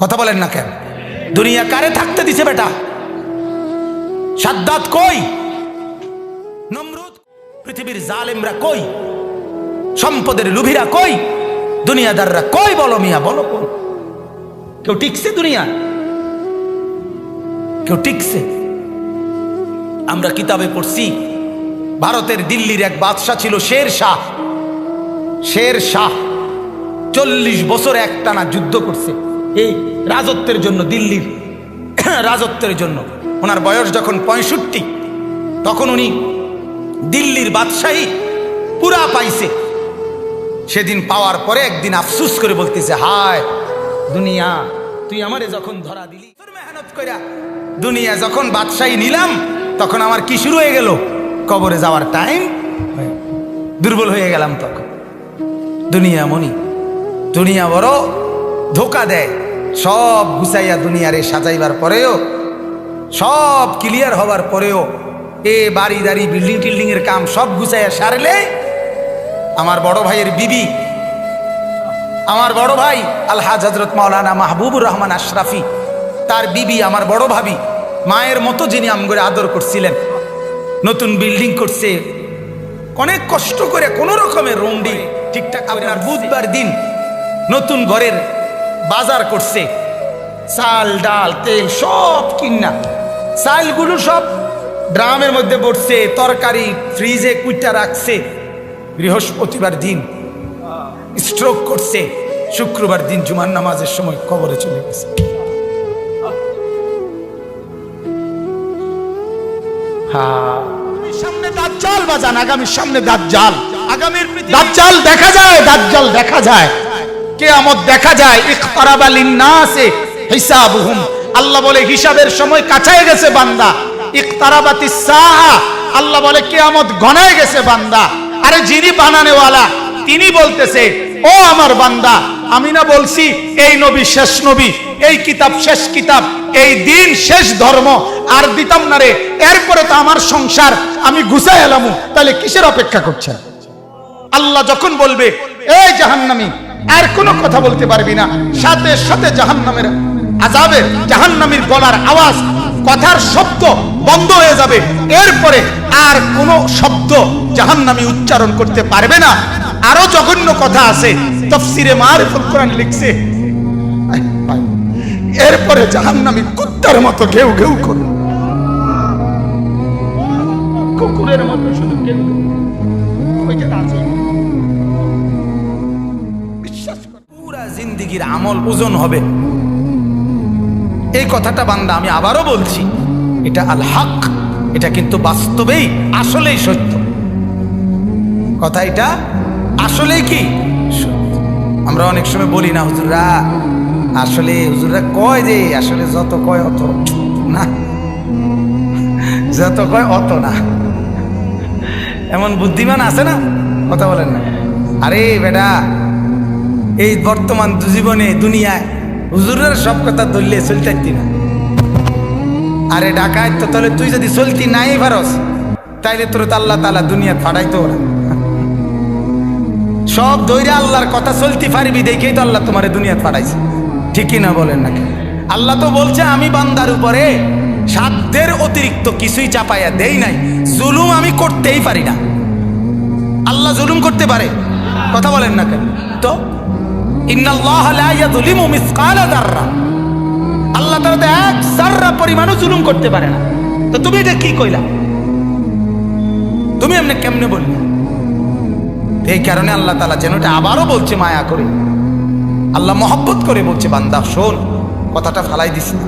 কথা বলেন না কেন? দুনিয়া কারে থাকতে দিছে বেটা? সাদ্দাত কই? নমরুদ? পৃথিবীর জালেমরা কই? সম্পদের লুভিরা কই? দুনিয়াদাররা কই? বলো মিয়া, বলো কই? কেউ টিকছে দুনিয়া? কেউ টিকছে? আমরা কিতাবে পড়ছি ভারতের দিল্লির এক বাদশা ছিল শের শাহ। শের শাহ 40 বছর একটানা যুদ্ধ করছে এই রাজত্বের জন্য, দিল্লির রাজত্বের জন্য। ওনার বয়স যখন 65, তখন উনি দিল্লির বাদশাহী পুরা পাইছে। সেদিন পাওয়ার পরে একদিন আফসুস করে বলতেছে, হায় দুনিয়া, তুই আমারে যখন ধরা দিলি, মেহনত কইরা দুনিয়া যখন বাদশাহী নিলাম, তখন আমার কি শুরু হয়ে গেল? কবরে যাওয়ার টাইম, দুর্বল হয়ে গেলাম তখন। দুনিয়া মনি, দুনিয়া বড় ধোকা দেয়। সব গুছাইয়া দুনিয়ারে সাজাইবার পরেও, সব ক্লিয়ার হবার পরেও, বাড়ি দাড়ি বিল্ডিং টিল্ডিং এর কাম সব গুছাইয়া সারলে, আমার বড় ভাইয়ের বিবি, আমার বড় ভাই আলহাজ হযরত মাওলানা মাহবুবুর রহমান আশরাফি, তার বিবি, আমার বড় ভাবি, মায়ের মতো যিনি আমগরে আদর করছিলেন, নতুন বিল্ডিং করছে অনেক কষ্ট করে, কোন রকমের রুমডি ঠিকঠাক। আপনার বুধবার দিন নতুন ঘরের বাজার করছে, চাল ডাল তেল সব কিনা, চালগুলো সব ড্রামের মধ্যে পড়ছে, তরকারি ফ্রিজে কুইটা রাখছে। বৃহস্পতিবার দিন স্ট্রোক করছে, শুক্রবার দিন জুমার নামাজের সময় কবরে চলে গেছে। সামনে দাজ্জাল বাজান, আগামীর সামনে দাজ্জাল, আগামীর দাজ্জাল দেখা যায়, দাজ্জাল দেখা যায়, কিয়ামত দেখা যায়। ইকতারাবা লিন্নাসে হিসাবুহুম, আল্লাহ বলে হিসাবের সময় কাছায় গেছে বান্দা। ইকতারাবাতিস সাআ, আল্লাহ বলে কিয়ামত ঘনায় গেছে বান্দা। আরে যিনি বানানেওয়ালা তিনি বলতেছে, ও আমার বান্দা, আমি না বলছি এই নবী শেষ নবী, এই কিতাব শেষ কিতাব, এই দিন শেষ ধর্ম, আর দিতাম না রে, এরপরে তো আমার সংসার আমি গুছাই এলাম, তাহলে কিসের অপেক্ষা করছেন? আল্লাহ যখন বলবে এই জাহান্নামী, আর কোনো কথা বলতে পারবি না, সাথে সাথে জাহান্নামের আযাবের, জাহান্নামীর গলার আওয়াজ, কথার শব্দ বন্ধ হয়ে যাবে। এরপরে আর কোনো শব্দ জাহান্নামী উচ্চারণ করতে পারবে না। আরো জঘন্য কথা আছে, তাফসীরে মারিফুল কোরআন লিখছে, এরপরে জাহান্নামী কুত্তার মতো ঘেউ ঘেউ করে, কুকুরের মতো শুধু ঘেউ ঘেউ। বিশ্বাস কর, পুরা জিন্দেগির আমল ওজন হবে। এই কথাটা বান্দা আমি আবারও বলছি, এটা আল হক, এটা কিন্তু বাস্তবেই আসলেই সত্য কথা। এটা আসলেই কি আমরা অনেক সময় বলি না, হুজুররা আসলে, হুজুররা কয় যে আসলে যত কয় অত না, যত কয় অত না। এমন বুদ্ধিমান আছে না, কথা বলেন না। আরে বেটা, এই বর্তমান জীবনে দুনিয়ায় হুজুরের সব কথা ধরলে চলতে না। আরে ডাকায় তো, তাহলে তুই যদি চলতি নাই পারস, তাইলে তোর তো আল্লাহ তাআলা দুনিয়া ফাড়াইতো ওরা। সব দৈরে আল্লাহর কথা চলতে পারবি দেখেই তো আল্লাহ তোমারে দুনিয়া ফাড়াইছে, ঠিকই না বলেন নাকি? আল্লাহ তো বলছে আমি বান্দার উপরে সাধ্যের অতিরিক্ত কিছুই চাপাইয়া দেই নাই, জুলুম আমি করতেই পারি না। আল্লাহ জুলুম করতে পারে? কথা বলেন না কেন? তো ইন্নাল্লাহা লা ইয়াযলিমু মিসকালা যাররা, আল্লাহ তাআলা তো এক যাররা পরিমাণও জুলুম করতে পারে না। তো তুমি এটা কি কইলা? তুমি এমনি কেমনে বললি? এই কারণে আল্লাহ তাআলা যেন এটা আবারও বলছে মায়া করে, আল্লাহ মহব্বত করে বলছে, বান্দা শোন, কথাটা ফালাই দিস না,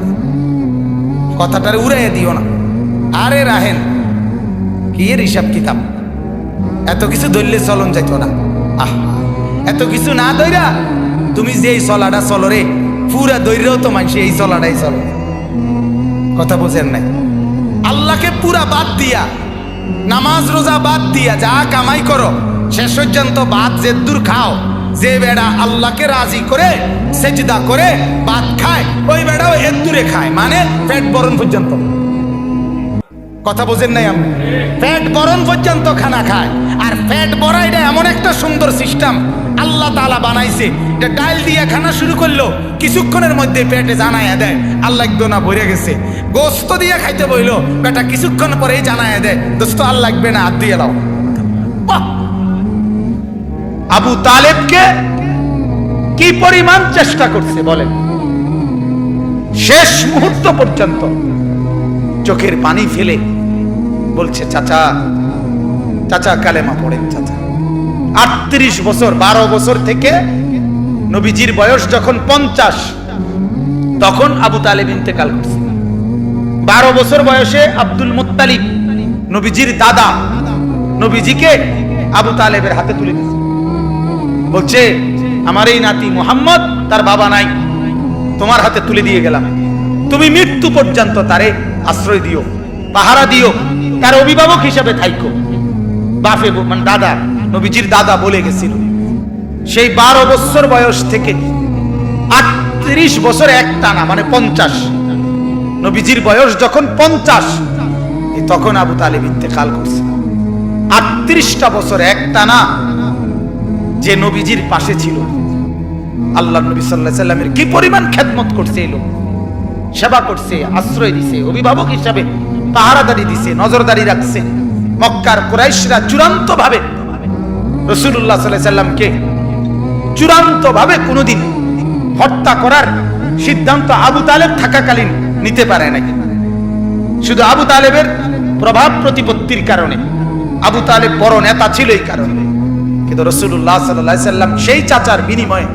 কথাটারে উড়াইয়া দিও না। আরে রাহেন কি এর হিসাব কিতাব, এত কিছু ধরলে চলন যাইতো না। আহ, এত কিছু না ধইরা তুমি যে এই চলাটা চলো রে, পুরা দৈর্যও তো মানুষ এই চলাটাই চলো। কথা বুঝেন নাই? আল্লাহকে পুরা বাদ দিয়া, নামাজ রোজা বাদ দিয়া যা কামাই করো, শেষ পর্যন্ত বাদ যে দূর খাও, যে বেড়া আল্লাহকে রাজি করে সেজদা করে ভাত খায়, ওই বেড়াও এর দূরে খায়, মানে পেট বরণ পর্যন্ত। কথা বোঝেন নাই আমি? পেট বরণ পর্যন্ত খানা খায়। আর পেট ভরা এটা এমন একটা সুন্দর সিস্টেম আল্লাহ তাআলা বানাইছে, এটা ডাল দিয়ে খানা শুরু করলো, কিছুক্ষণের মধ্যে পেটে জানায়া দেয় আল্লাহ একদম না ভরে গেছে। গোস্ত দিয়ে খাইতে বইলো, বেটা কিছুক্ষণ পরেই জানায়া দেয় দোস্ত আর লাগবে না, হাত দিয়ে দাও। আবু তালেবকে কি পরিমাণ চেষ্টা করছে বলেন, শেষ মুহূর্ত পর্যন্ত চোখের পানি ফেলে বলছে চাচা, চাচা কালেমা পড়েন চাচা। 38 বছর, 12 বছর থেকে নবীজির বয়স যখন 50, তখন আবু তালেব ইন্তেকাল করছে। 12 বছর বয়সে আব্দুল মুত্তালিব নবীজির দাদা নবীজিকে আবু তালেবের হাতে তুলে দিয়েছে, বলছে আমার এই নাতি মুহাম্মদ, তার বাবা নাই, তোমার হাতে তুলে দিয়ে গেলাম, তুমি মৃত্যু পর্যন্ত তারে আশ্রয় দিও, পাহারা দিও, তার অভিভাবক হিসেবে থাইকো। বাপে মানে দাদা, নবীজির দাদা বলে গেছিল। সেই 12 বছর বয়স থেকে 38 বছর একটানা মানে 50, নবীজির বয়স যখন 50 তখন আবু তালেব ইন্তেকাল করছে। 38টা বছর একটানা যে নবীজির পাশে ছিল, আল্লাহ নবী সাল্লাল্লাহু আলাইহি সাল্লামের কি পরিমাণ খেদমত করছে, এই লোক সেবা করছে, আশ্রয় দিছে, অভিভাবক হিসাবে পাহারাদারি দিছে, নজরদারি রাখছে। মক্কার কুরাইশরা চূড়ান্ত ভাবে রাসূলুল্লাহ সাল্লাল্লাহু আলাইহি সাল্লামকে চূড়ান্ত ভাবে কোনোদিন হত্যা করার সিদ্ধান্ত আবু তালেব থাকাকালীন নিতে পারে নাই। শুধু আবু তালেবের প্রভাব প্রতিপত্তির কারণে, আবু তালেব বড় নেতা ছিল এই কারণে। কিন্তু রাসূলুল্লাহ সাল্লাল্লাহু আলাইহি সাল্লাম সেই চাচার বিনিময়ে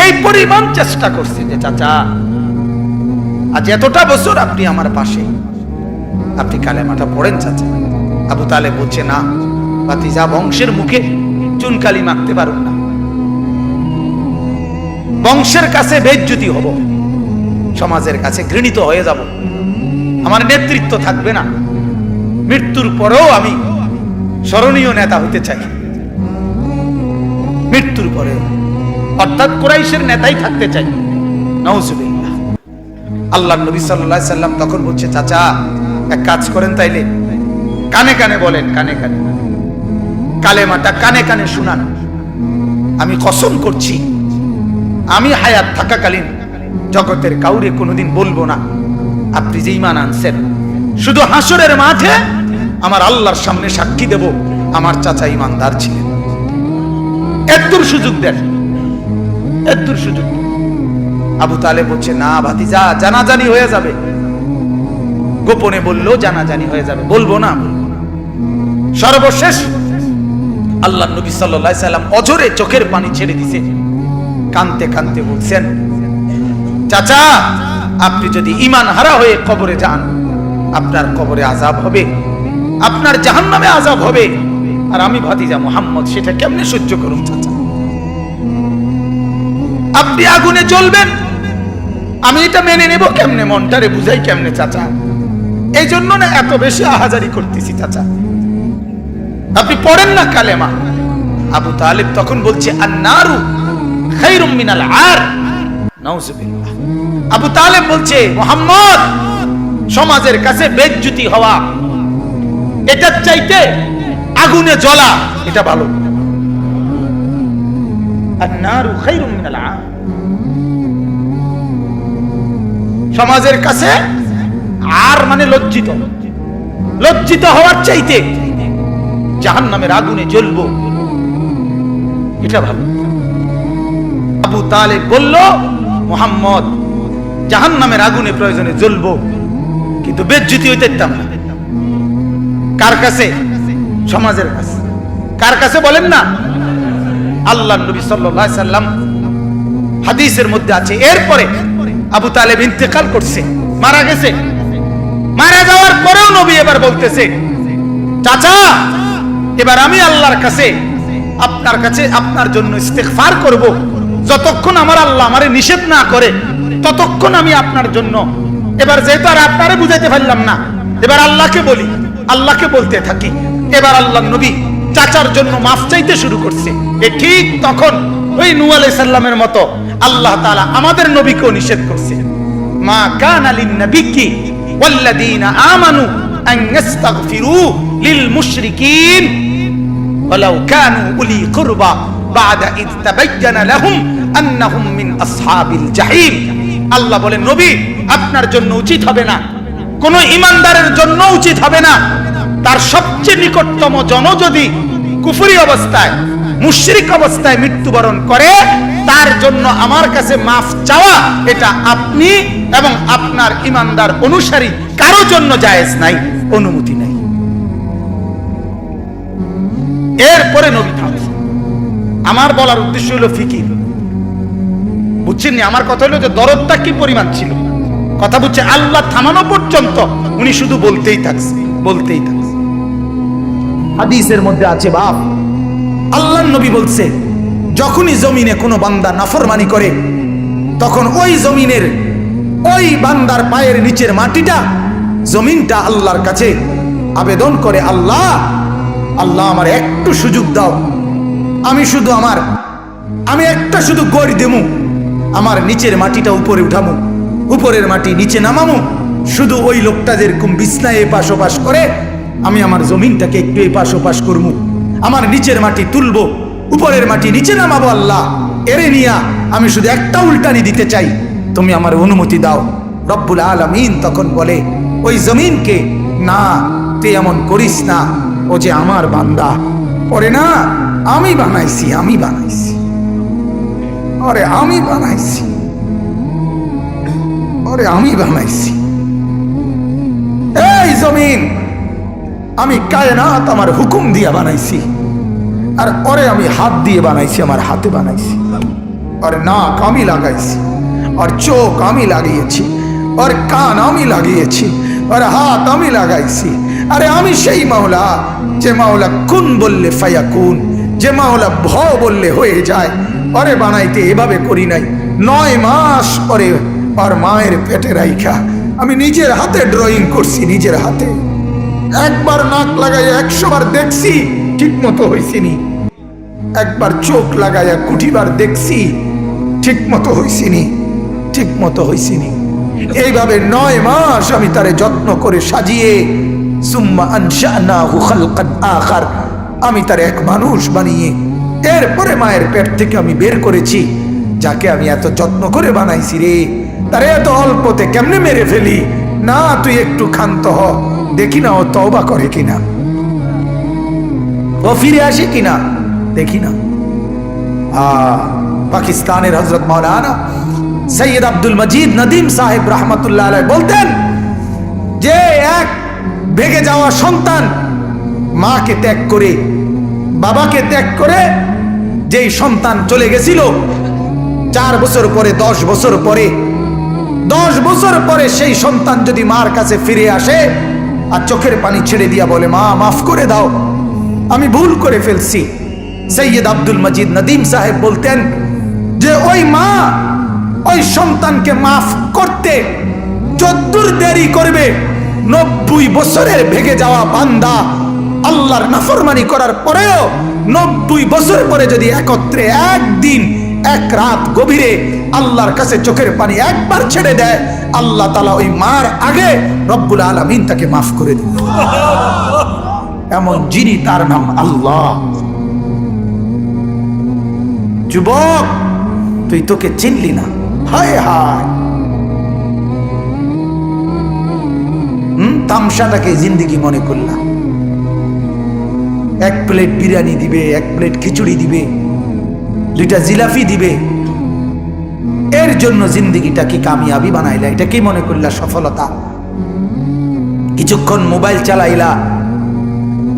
এই পরিমাণ চেষ্টা করছে যে চাচা আজ এতটা বছর আপনি আমার পাশে, আপনি কালেমাটা পড়েন চাচা। আবু তালেব বলছে না ভাতিজা, বংশের মুখে চুনকালি মাখতে পারুন না, বংশের কাছে বেইজ্জতি হব, সমাজের কাছে ঘৃণিত হয়ে যাব, আমার নেতৃত্ব থাকবে না, মৃত্যুর পরেও আমি স্মরণীয় নেতা হতে চাই, মৃত্যুর পরেও, অর্থাৎ কুরাইশের নেতাই থাকতে চাই। নাউজুবিল্লাহ। আল্লাহর নবী সাল্লাল্লাহু আলাইহি সাল্লাম তখন বলছে চাচা এক কাজ করেন, তাইলে কানে কানে বলেন, কানে কানে কালেমাটা কানে কানে শুনান। আমি কসম করছি আমি হায়াত থাকাকালীন জগতের কাউরে কোনোদিন বলবো না আপনি যে ঈমান আনছেন, শুধু হাসরের মাঠে আমার আল্লাহর সামনে সাক্ষী দেব আমার চাচা ঈমানদার ছিলেন। এতদূর সুযোগ দেন, এতদূর সুযোগ। আবু তালেব বলছে না ভাতিজা, জানাজানি হয়ে যাবে, গোপনে বললেও জানাজানি হয়ে যাবে, বলবো না। সর্বশেষ আল্লাহর নবী সাল্লাল্লাহু আলাইহি সাল্লাম অঝরে চোখের পানি ছেড়ে দিয়েছে, কাঁদতে কাঁদতে বলছেন চাচা আপনি যদি ঈমান হারা হয়ে কবরে যান, আপনার কবরে আযাব হবে, আপনার জাহান্নামে আযাব হবে, আর আমি ভাতিজা মুহাম্মদ সেটা কেমনে সহ্য করুন চাচা? আপনি আগুনে জ্বলবেন, আমি এটা মেনে নেব কেমনে, মনটারে বুঝাই কেমনে চাচা? এই জন্য না এত বেশি আহাজারি করতেছি চাচা, আপনি পড়েন না কালেমা। আবু তালেব তখন বলছে আন-নারু খায়রুম মিনাল আর। নাউজুবিল্লাহ। আবু তালেব বলছে মুহাম্মদ, সমাজের কাছে বেইজ্জতি হওয়া এটার চাইতে আগুনে জ্বলা এটা ভালো। আন-নারু খায়রুম মিনাল আর। সমাজের কাছে আর মানে লজ্জিত, লজ্জিত হওয়ার চাইতে জাহান্নামের আগুনে জ্বলবো এটা ভালো। আবু তালেব বলল মুহাম্মদ জাহান্নামের আগুনে প্রয়োজনে জ্বলবো, কিন্তু বেজ্জতি হইতে দিতাম না। কার কাছে? সমাজের কাছে। কার কাছে বলেন না? আল্লাহর নবী সাল্লাল্লাহু আলাইহি সাল্লাম হাদিসের মধ্যে আছে এরপরে আবু তালেব ইন্তেকাল করছে, মারা গেছে। মারা যাওয়ার পরেও নবী এবার বলতেছে চাচা এবার আমি আল্লাহর কাছে আপনার কাছে আপনার জন্য ইস্তেগফার করব, যতক্ষণ আমার আল্লাহ আমারে নিষেধ না করে ততক্ষণ আমি আপনার জন্য। এবার যেহেতু আর আপনারে বুঝাইতে পারলাম না, এবার আল্লাহকে বলি, আল্লাহকে বলতে থাকি। এবার আল্লাহর নবী চাচার জন্য মাফ চাইতে শুরু করছে। ঠিক তখন ওই নূহ আলাইহিস সালামের মতো আল্লাহ তাআলা আমাদের নবীকেও নিষেধ করছে, মা কানা লিন নবিয়্যি ওয়াল্লাযীনা আমানু আন ইস্তাগফিরু লিল মুশরিকিন ওয়ালাউ কানু উলি কুরবা বা'দা ইয তাবায়্যানা লাহুম আন্নাহুম মিন আসহাবিল জাহিম। আল্লাহ বলেন, নবী আপনার জন্য উচিত হবে না, কোন ঈমানদারের জন্য উচিত হবে না, তার সবচেয়ে নিকটতম জন যদি কুফরি অবস্থায়, মুশরিক অবস্থায় মৃত্যুবরণ করে, তার জন্য আমার কাছে মাফ চাওয়া এটা আপনি এবং আপনার ঈমানদার অনুসারী কারো জন্য জায়েজ নাই, অনুমতি নাই। এরপরে নবী থামে। আমার বলার উদ্দেশ্য হলো ফিকির, বুঝছেন নি? আমার কথা হলো যে দরদটা কি পরিমাণ ছিল, কথা বুঝছে? আল্লাহ থামানো পর্যন্ত উনি শুধু বলতেই থাকছে, বলতেই থাকছে। হাদিসের মধ্যে আছে, বাপ আল্লাহর নবী বলছে, যখনই জমিনে কোনো বান্দা নাফরমানি করে, তখন ওই জমিনের ওই বান্দার পায়ের নিচের মাটিটা, জমিনটা আল্লাহর কাছে আবেদন করে, আল্লাহ আল্লাহ আমার একটু সুযোগ দাও, আমি একটা শুধু গড় দেমু, আমার নিচের মাটিটা উপরে উঠামু, উপরের মাটি নিচে নামামু, শুধু ওই লোকটা যেরকম বিছনায় এপাশ ওপাশ করে, আমি আমার জমিনটাকে একটু এপাশ ওপাশ করবো, আমার নিচের মাটি তুলবো, উপরের মাটি নিচে নামাবো, আল্লাহ এরে নিয়া আমি শুধু একটা উল্টানি দিতে চাই, তুমি আমার অনুমতি দাও। রব্বুল আলামিন তখন বলে ওই জমিনকে, না তুই এমন করিস না, ও যে আমার বান্দা, ওরে না আমি বানাইছি, আরে আমি বানাইছি, এই জমিন আমি কায়নাত আমার হুকুম দিয়ে বানাইছি, আর ওরে আমি হাত দিয়ে বানাইছি, আমার হাতে বানাইছি, আর নাক আমি লাগাইছি, আর চোখ আমি লাগিয়েছি, আর কান আমি লাগিয়েছি, আর হাত আমি লাগাইছি। আরে আমি সেই মাওলা, যে মাওলা কুন বললে ফায়াকুন, যে মাওলা ভ বললে হয়ে যায়। আরে বানাইতে এভাবে করি নাই, 9 মাস পরে আর মায়ের পেটে রাইখা আমি নিজের হাতে ড্রয়িং করছি, নিজের হাতে। একবার নাক লাগাইয়া 100 বার দেখছি, ঠিক মতো হয়েছিনি। একবার চোখ লাগাইয়া 20 বার দেখছি, ঠিক মতো হয়েছিনি। এইভাবে 9 মাস আমি তারে যত্ন করে সাজিয়ে, সুম্মা আনশানাহু খালকান আখার, আমি তার এক মানুষ বানিয়ে এরপরে মায়ের পেট থেকে আমি বের করেছি। যাকে আমি এত যত্ন করে বানাইছি রে, তারে এত অল্পতে কেমনে মেরে ফেলি? না তুই একটু ক্ষান্ত হ, দেখি না ও তওবা করে কিনা, ও ফিরে আসে কিনা, দেখি না। পাকিস্তানের হযরত মাওলানা সৈয়দ আব্দুল মজিদ নদীম সাহেব রহমতুল্লাহ আলাইহি বলতেন যে এক ভেগে যাওয়া সন্তান মাকে ত্যাগ করে, বাবাকে ত্যাগ করে যেই সন্তান চলে গেছিল, 4 বছর পরে 10 বছর পরে 10 বছর পরে সেই সন্তান যদি মার কাছে ফিরে আসে আর চোখের পানি ছেড়ে দিয়া বলে, মা মাফ করে দাও, আমি ভুল করে ফেলছি, সৈয়দ আব্দুল মজিদ নদীম সাহেব বলতেন যে ওই মা ওই সন্তানকে মাফ করতে যদ্দূর দেরি করবে, 90 বছরের ভেগে যাওয়া বান্দা আল্লাহর নাফরমানি করার পরেও 90 বছর পরে যদি একত্রে একদিন এক রাত গভীরে আল্লাহর কাছে চোখের পানি একবার ছেড়ে দেয়, আল্লাহ তাআলা ওই মার আগে রব্বুল আলামিন তাকে মাফ করে দিন। এমন যিনি, তার নাম আল্লাহ। যুবক তুই তোকে চিনলি না, হায় হায়, তামসাটাকে জিন্দেগি মনে করলাম। 1 প্লেট বিরিয়ানি দিবে, 1 প্লেট খিচুড়ি দিবে, 2টা জিলাপি দিবে, এর জন্য জিন্দেগিটা কি কামিয়াবি বানাইলা? এটা কি মনে করলা সফলতা? কিছুক্ষণ মোবাইল চালাইলা,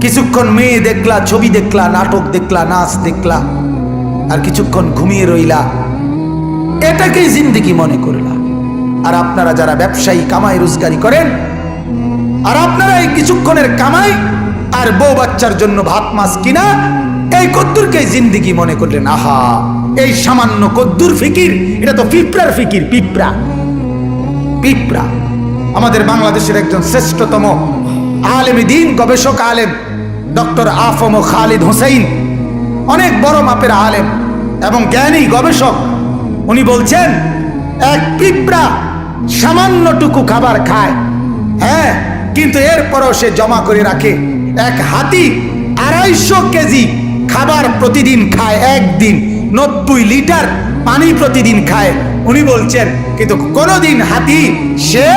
কিছুক্ষণ মেয়ে দেখলা, ছবি দেখলা, নাটক দেখলা, নাচ দেখলা, আর কিছুক্ষণ ঘুমিয়ে রইলা, এটাকেই জিন্দেগি মনে করলা। আর আপনারা যারা ব্যবসায়ী কামাই রোজগারি করেন, আর আপনারা এই কিছুক্ষণের কামাই আর বউ বাচ্চার জন্য ভাত মাছ কিনা, এই কদ্দুরকে জিন্দেগি মনে করলেন। আহা, এই সামান্য কদ্দুর ফিকির, এটা তো পিঁপড়ার ফিকির, পিঁপড়া। আমাদের বাংলাদেশের একজন শ্রেষ্ঠতম আলেমে দ্বীন, গবেষক আলেম ডক্টর আফম খালিদ হোসেন, অনেক বড় মাপের আলেম এবং জ্ঞানী গবেষক, উনি বলছেন এক পিঁপড়া সামান্যটুকু খাবার খায়, হ্যাঁ, কিন্তু এরপরও সে জমা করে রাখে। এক হাতি 250 কেজি খাবার প্রতিদিন খায়, একদিন 90 লিটার পানি প্রতিদিন খায়। উনি বলছেন কিন্তু কোনোদিন হাতি সে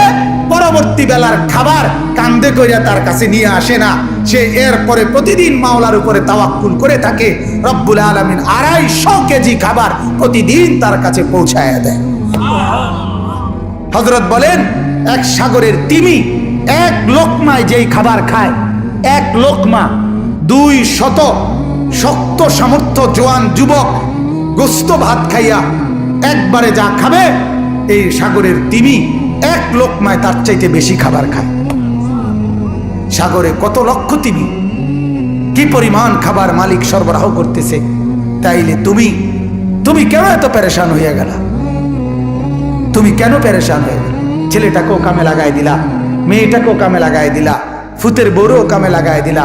পরবর্তী বেলার খাবার কান্দে কইরা তার কাছে নিয়ে আসে না। সে এরপরে প্রতিদিন মাওলার উপরে তাওয়াক্কুল করে থাকে। রব্বুল আলামিন 250 কেজি খাবার প্রতিদিন তার কাছে পৌঁছায় দেয়। হযরত বলেন, এক সাগরের তিমি এক লোকমায় যেই খাবার খায়, এক লোকমা 200 শক্ত সামর্থ্য জোয়ান যুবক গোস্ত ভাত খাইয়া একবারে যা খাবে, এই সাগরের তিমি এক লোকমায় তার চাইতে বেশি খাবার খায়। সাগরে কত লক্ষ তিমি, কি পরিমাণ খাবার মালিক সরবরাহ করতেছে। তাইলে তুমি কেন এত পেরেশান হইয়া গেলা? তুমি কেন পেরেশান হয়ে গেলা? ছেলেটাকেও কামে লাগাই দিলা, মেয়েটাকেও কামে লাগাই দিলা, ফুতের বউরও কামে লাগাই দিলা,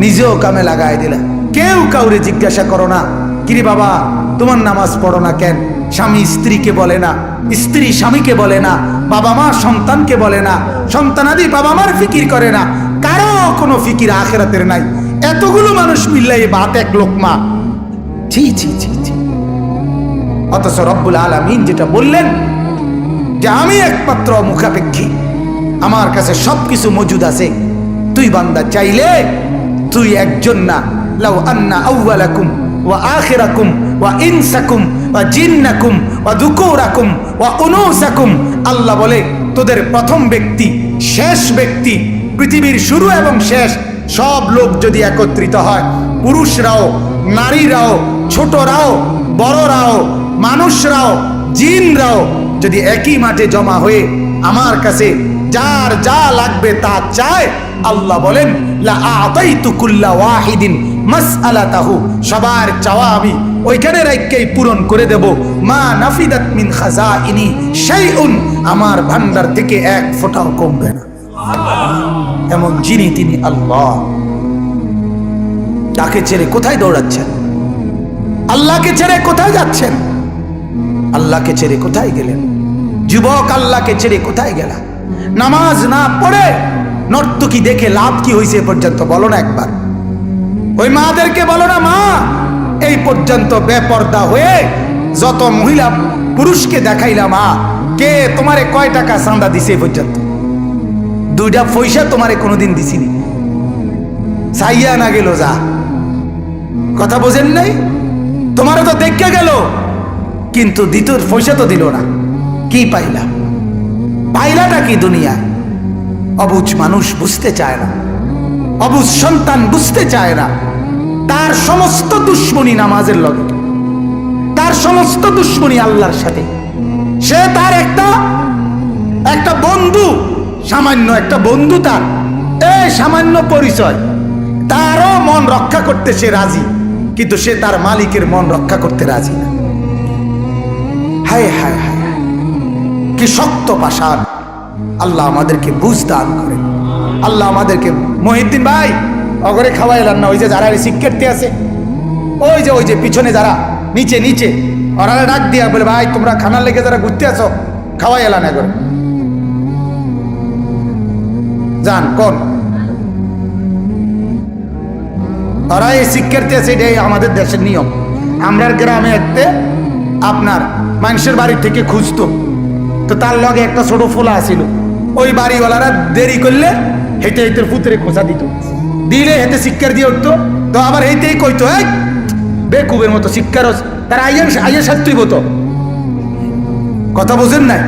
নিজেও কামে লাগাই দিলা। কেউ কাউরে জিজ্ঞাসা করো না, কিরে বাবা তোমার নামাজ পড়ো না কেন? স্বামী স্ত্রীকে বলে না, স্ত্রী স্বামীকে বলে না, বাবা মা সন্তানকে বলে না, সন্তানাদি বাবা মার ফিকির করে না, কারো কোনো ফিকির আখিরাতের নাই। এতগুলো মানুষ মিললে ভাত এক লোকমা, ছি ছি ছি ছি। অথচ রব্বুল আলামিন যেটা বললেন যে আমি একমাত্র মুখাপেক্ষী, আমার কাছে সবকিছু মজুদ আছে। তুই বান্দা চাইলে তুই একজন না, লাউ আন্না আউওয়ালাকুম ওয়া আখিরাকুম ওয়া ইনসাকুম ওয়া জিন্নাকুম ওয়া যুকুরাকুম ওয়া উনুসাকুম, আল্লাহ বলে তোদের প্রথম ব্যক্তি, শেষ ব্যক্তি, পৃথিবীর শুরু এবং শেষ সব লোক যদি একত্রিত হয়, পুরুষরাও নারীরাও ছোটরাও বড়রাও মানুষরাও জিনরাও যদি একই মাঠে জমা হয়ে আমার কাছে যার যা লাগবে তা চায়, আল্লাহ বলেন লা আতাইতু কুল্লা ওয়াহিদিন মাসআলাতাহু, সবার চাওয়া আমি ওইখানে রাখকেই পূরণ করে দেব। মা নাফিদাত মিন খাজাইনি শাইউন, আমার ভান্ডার থেকে এক ফোঁটাও কমবে না। এমন যিনি তিনি আল্লাহ। তাকে ছেড়ে কোথায় দৌড়াচ্ছেন? আল্লাহকে ছেড়ে কোথায় যাচ্ছেন? আল্লাহকে ছেড়ে কোথায় গেলেন? যুবক, আল্লাহকে ছেড়ে কোথায় গেলা? নামাজ না পড়ে নর্তকী দেখে লাভ কি হয়েছে পর্যন্ত বলো না একবার। ওই মাদেরকে বলো না, মা এই পর্যন্ত বেপর্দা হয়ে যত মহিলা পুরুষকে দেখাইলা, মা কে তোমারে কয় টাকা চাঁদা দিছে পর্যন্ত? 2টা পয়সা তোমারে কোনোদিন দিছিনি, চাইয়া না গেল যা। কথা বোঝেন নাই? তোমারও তো দেখে গেল, কিন্তু দ্বিতীয় পয়সা তো দিল না। কি পাইলা? পাইলাটা কি দুনিয়া? অবুঝ মানুষ বুঝতে চায় না, অবুঝ সন্তান বুঝতে চায় না। তার সমস্ত দুশ্মনী নামাজের লগে, তার সমস্ত দুশ্মনী আল্লাহর সাথে। সে তার একটা বন্ধু, সামান্য একটা বন্ধু, তার এই সামান্য পরিচয়, তারও মন রক্ষা করতে সে রাজি, কিন্তু সে তার মালিকের মন রক্ষা করতে রাজি না। হায় হায় হায়, কি শক্ত পাষাণ! আল্লাহ আমাদেরকে বুঝ দান করেন। আল্লাহ আমাদেরকে, মহিউদ্দিন ভাই অগরে খাওয়াইলাম না, ওই যে যারা শিক্ষার্থী আছে, ওই যে পিছনে যারা নিচে ওরা ডাক দিয়া বলে, ভাই তোমরা খানার লেগে যারা ঘুরতে আছো খাওয়াই এলাম না করে যান কোন। ওরা এই শিক্ষার্থী আছে, এটাই আমাদের দেশের নিয়ম। আমরা গ্রামে একতে আপনার মানুষের বাড়ি থেকে খুঁজতো, তো তার লগে একটা ছোট ফোলা আছিল, ওই বাড়িওয়ালারা দেরি করলে হেঁটে হেঁটে পুতরে খোঁচা দিত, দিলে হেঁটে শিক্ষার দিয়ে উঠতো, তো আবার হেঁটেই কইতো এই বেকুবের মতো শিক্ষার, তারা আইয়া সাত্তুই হতো। কথা বোঝেন নাই?